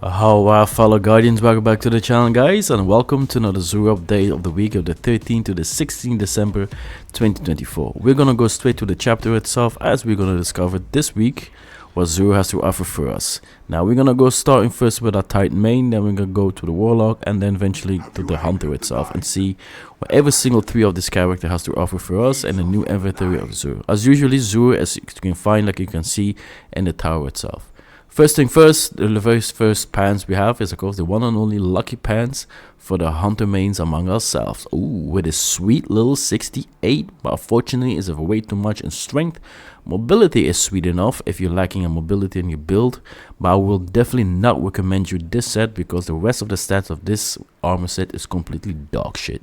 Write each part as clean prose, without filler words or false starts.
How fellow guardians, welcome back to the channel, guys, and welcome to another Xur update of the week of the 13th to the 16th December 2024. We're gonna go straight to the chapter itself, as we're gonna discover this week what Xur has to offer for us. Now we're gonna go starting first with our Titan main, then we're gonna go to the Warlock, and then eventually to the Hunter itself, and see what every single three of this character has to offer for us and the new inventory of Xur. As usually, Xur, as you can find, like you can see in the tower itself. First thing first, the very first pants we have is of course the one and only lucky pants for the hunter mains among ourselves. Ooh, with a sweet little 68, but unfortunately is way too much in strength. Mobility is sweet enough if you're lacking in mobility in your build, but I will definitely not recommend you this set because the rest of the stats of this armor set is completely dog shit.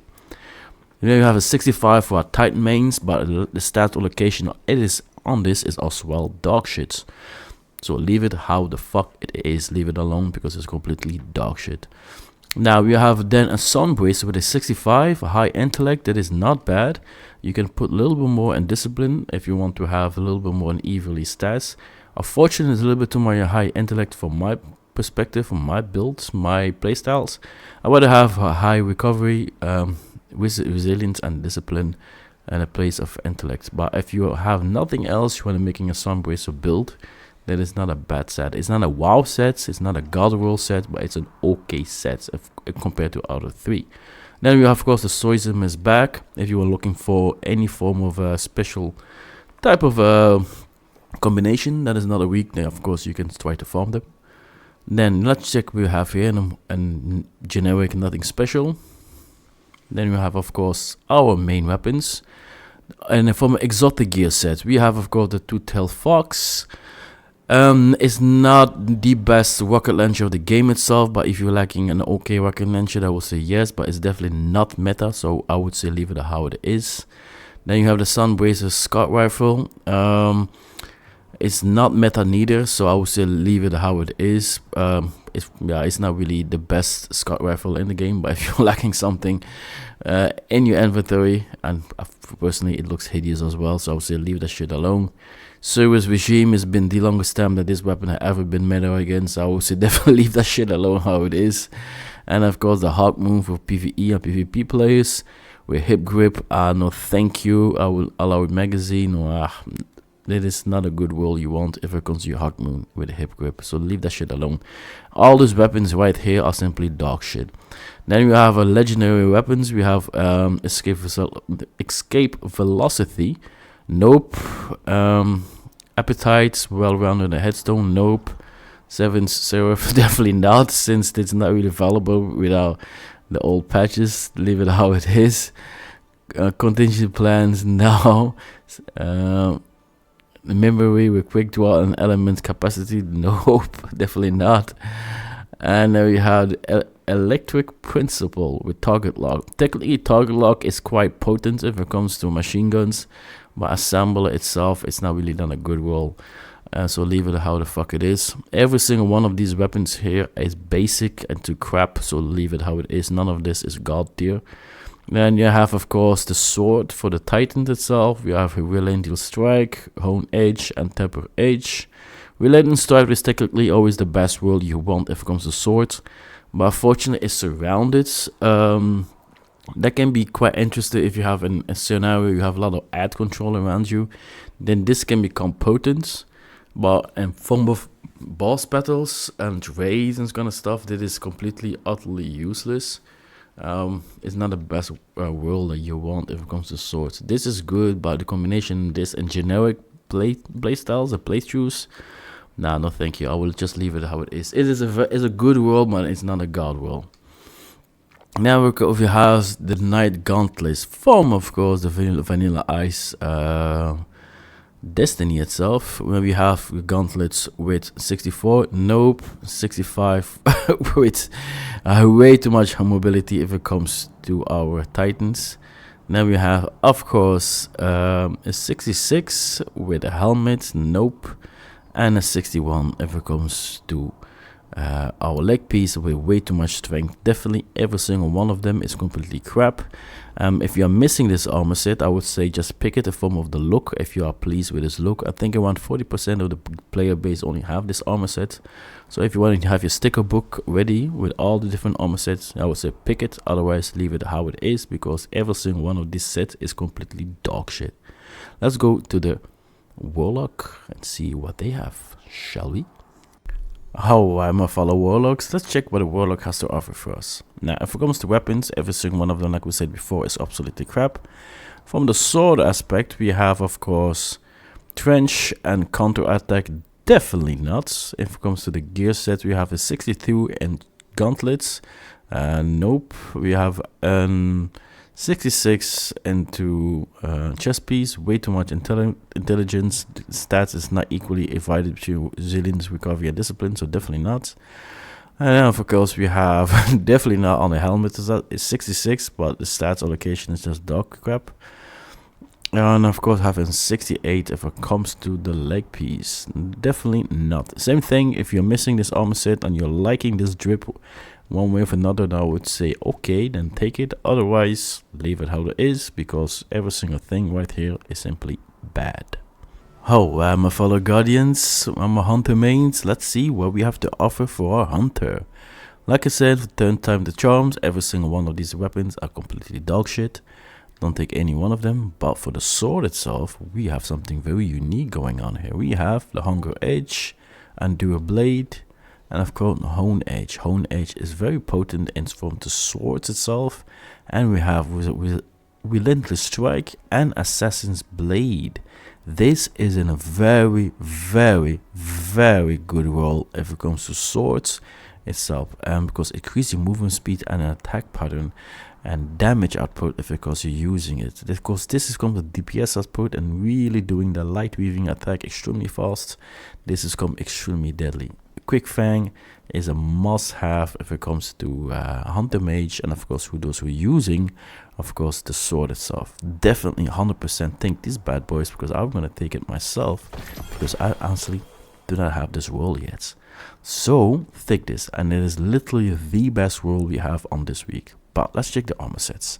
Then you have a 65 for our Titan mains, but the stat allocation it is on this is as well dog shits. So leave it how the fuck it is. Leave it alone because it's completely dog shit. Now we have then a Sunbrace with a 65, a high intellect. That is not bad. You can put a little bit more in discipline if you want to have a little bit more in evenly stats. Unfortunately, it's a little bit too much high intellect from my perspective, from my builds, my playstyles. I would have a high recovery, resilience and discipline, and a place of intellect. But if you have nothing else, you want to making a Sunbrace build, that is not a bad set. It's not a wow set, it's not a god roll set, but it's an okay set if compared to other three. Then we have of course the Soism is back. If you are looking for any form of a special type of combination that is not a weak, then of course you can try to farm them. Then let's check what we have here, and generic, nothing special. Then we have of course our main weapons. And from exotic gear sets, we have of course the Two-Tailed Fox. It's not the best rocket launcher of the game itself, but if you're lacking an okay rocket launcher, I would say yes, but it's definitely not meta, so I would say leave it how it is. Then you have the Sunbracer Scout Rifle. It's not meta neither, so I would say leave it how it is. It's not really the best Scout Rifle in the game, but if you're lacking something in your inventory, and personally it looks hideous as well, so I would say leave that shit alone. Xur's Regime has been the longest time that this weapon had ever been meta against, so I would say definitely leave that shit alone how it is. And of course the Hawk Moon for PvE and PvP players. With Hip Grip, no thank you. I will allow it magazine, or that is not a good roll you want if it comes to your Hawk Moon with a Hip Grip, so leave that shit alone. All these weapons right here are simply dog shit. Then we have legendary weapons. We have Escape Velocity. Nope. Appetites, well-rounded a headstone. Nope. Seventh Seraph, definitely not, since it's not really valuable without the old patches. Leave it how it is. Contingency plans, no. Memory with quick draw and element capacity, nope, definitely not. And then we have Electric Principle with Target Lock. Technically, Target Lock is quite potent if it comes to machine guns, but Assembler itself, it's not really done a good roll. So leave it how the fuck it is. Every single one of these weapons here is basic and too crap, so leave it how it is. None of this is god tier. Then you have of course the sword for the Titan itself. We have a Relentless Strike, Hone Edge, and Temper Edge. Relentless Strike is technically always the best roll you want if it comes to swords, but unfortunately it's surrounded. That can be quite interesting if you have a scenario you have a lot of ad control around you. Then this can become potent, but in form of boss battles and raids and kind of stuff, that is completely utterly useless. It's not the best roll that you want if it comes to swords. This is good, but the combination of this and generic play styles and playthroughs, nah, no thank you. I will just leave it how it is. It is a good roll, but it's not a god roll. Now we have the Night Gauntlets from, of course, the Vanilla Ice Destiny itself, where we have gauntlets with 64, nope, 65 with way too much mobility if it comes to our Titans. Then we have, of course, a 66 with a helmet, nope, and a 61 if it comes to Our leg piece with way too much strength. Definitely every single one of them is completely crap. If you are missing this armor set, I would say just pick it in form of the look if you are pleased with this look. I think around 40% of the player base only have this armor set. So if you want to have your sticker book ready with all the different armor sets, I would say pick it. Otherwise leave it how it is, because every single one of these sets is completely dog shit. Let's go to the Warlock and see what they have, shall we? Oh, I'm a fellow Warlocks. Let's check what a Warlock has to offer for us. Now, if it comes to weapons, every single one of them, like we said before, is absolutely crap. From the sword aspect, we have, of course, Trench and Counter Attack, definitely nuts. If it comes to the gear set, we have a 62 and Gauntlets. Nope. We have 66 into chest piece, way too much intelligence. Stats is not equally divided between resilience, recovery, and discipline, so definitely not. And then of course we have definitely not on the helmet. It's 66, but the stats allocation is just dog crap. And of course having 68 if it comes to the leg piece, definitely not. Same thing if you're missing this armor set and you're liking this drip one way or another, I would say okay, then take it. Otherwise leave it how it is, because every single thing right here is simply bad. Oh, my fellow guardians, I'm a hunter mains. Let's see what we have to offer for our hunter. Like I said, turn time the charms, every single one of these weapons are completely dog shit. Don't take any one of them. But for the sword itself, we have something very unique going on here. We have the Hunger Edge, Endure Blade, and of course Hone Edge. Hone Edge is very potent in from the swords itself. And we have Relentless Strike and Assassin's Blade. This is in a very, very, very good role if it comes to swords itself, because it increases your movement speed and attack pattern and damage output if because you're using it. Because this is come with DPS output and really doing the light weaving attack extremely fast. This is come extremely deadly. Quickfang is a must-have if it comes to Hunter Mage, and of course those who are using, of course, the sword itself. Definitely 100% think these bad boys, because I'm gonna take it myself, because I honestly do not have this role yet. So take this, and it is literally the best role we have on this week. But let's check the armor sets.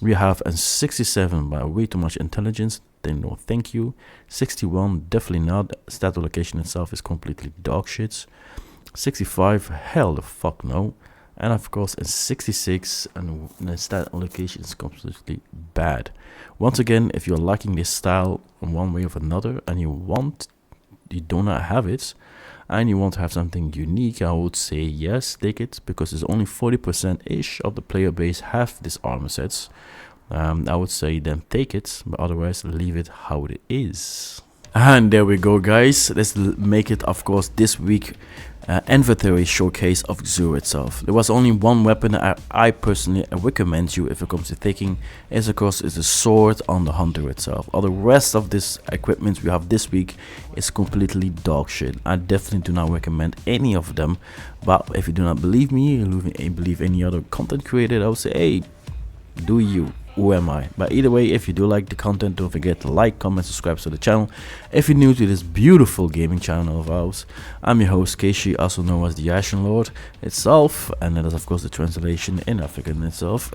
We have a 67 by way too much intelligence, then no thank you. 61, definitely not. Stat allocation itself is completely dog shit. 65, hell the fuck no. And of course in 66, and the stat allocation is completely bad. Once again, if you're liking this style in one way or another, and you do not have it, and you want to have something unique, I would say yes, take it, because it's only 40% ish of the player base have this armor sets. I would say then take it, but otherwise leave it how it is. And there we go, guys. Let's make it, of course, this week inventory showcase of Xur itself. There was only one weapon I personally recommend you if it comes to taking, is of course is the sword on the hunter itself. All the rest of this equipment we have this week is completely dog shit. I definitely do not recommend any of them. But if you do not believe me, you believe any other content creator, I would say, hey, do you? Who am I? But either way, if you do like the content, don't forget to like, comment, subscribe to the channel. If you're new to this beautiful gaming channel of ours, I'm your host Keshi, also known as the Ashen Lord itself, and that is of course the translation in African itself.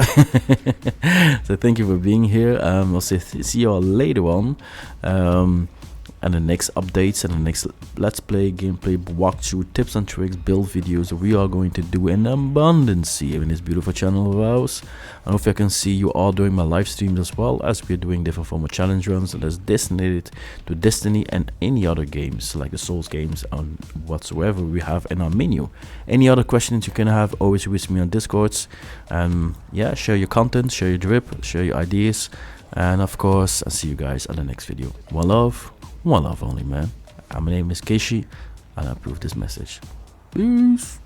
So thank you for being here. I'll see you all later on. And the next updates and the next let's play, gameplay, walkthrough, tips and tricks, build videos we are going to do in abundance here in this beautiful channel of ours. I hope I can see you all during my live streams, as well as we're doing different form of challenge runs that's designated to Destiny and any other games like the Souls games and whatsoever we have in our menu. Any other questions you can have, always reach me on Discords. Yeah, share your content, share your drip, share your ideas, and of course I'll see you guys on the next video. One love only, man. My name is Keshi, and I approve this message. Peace.